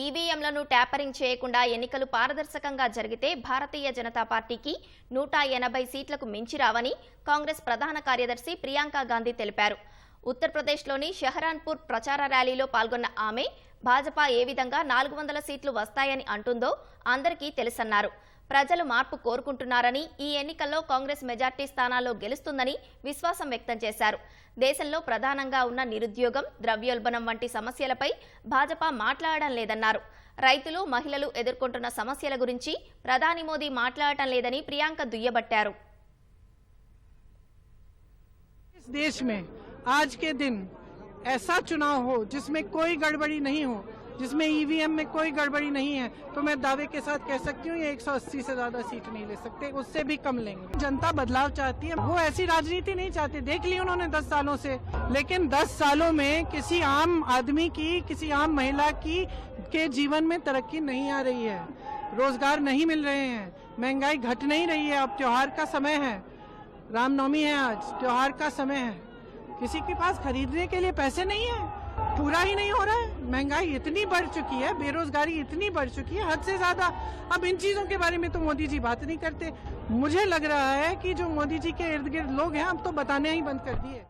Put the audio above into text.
ఈవీఎంలను tapering చేయకుండా ఎన్నికలు పారదర్శకంగా జరిగితే భారతీయ జనతా పార్టీకి 180 సీట్లకు మించి రావని కాంగ్రెస్ ప్రధాన కార్యదర్శి ప్రియాంక గాంధీ తెలిపారు. ఉత్తరప్రదేశ్లోని షహరాన్పూర్ ప్రచార ర్యాలీలో పాల్గొన్న ఆమె భాజపా ఏ విధంగా 400 సీట్లు వస్తాయని అంటుందో అందరికీ తెలుసన్నారు. ప్రజలు మార్పు కోరుకుంటున్నారని, ఈ ఎన్నికల్లో కాంగ్రెస్ మెజార్టీ స్థానాల్లో గెలుస్తుందని విశ్వాసం వ్యక్తం చేశారు. దేశంలో ప్రధానంగా ఉన్న నిరుద్యోగం, ద్రవ్యోల్బణం వంటి సమస్యలపై భాజపా మాట్లాడడం లేదన్నారు. రైతులు, మహిళలు ఎదుర్కొంటున్న సమస్యల గురించి ప్రధాని మోదీ మాట్లాడటం లేదని ప్రియాంక దుయ్యబట్టారు. देश में आज के दिन ऐसा चुनाव हो जिसमें कोई गड़बड़ी नहीं हो, जिसमें ईवीएम में कोई गड़बड़ी नहीं है, तो मैं दावे के साथ कह सकती हूँ ये 180 से ज्यादा सीट नहीं ले सकते, उससे भी कम लेंगे। जनता बदलाव चाहती है, वो ऐसी राजनीति नहीं चाहती। देख ली उन्होंने 10 सालों से, लेकिन 10 सालों में किसी आम आदमी की, किसी आम महिला की के जीवन में तरक्की नहीं आ रही है, रोजगार नहीं मिल रहे हैं, महंगाई घट नहीं रही है। अब त्योहार का समय है, रामनवमी है, आज त्योहार का समय है, किसी के पास खरीदने के लिए पैसे नहीं है, पूरा ही नहीं हो रहा है। महंगाई इतनी बढ़ चुकी है, बेरोजगारी इतनी बढ़ चुकी है, हद से ज्यादा। अब इन चीजों के बारे में तो मोदी जी बात नहीं करते। मुझे लग रहा है कि जो मोदी जी के इर्द गिर्द लोग हैं अब तो बताने ही बंद कर दिए।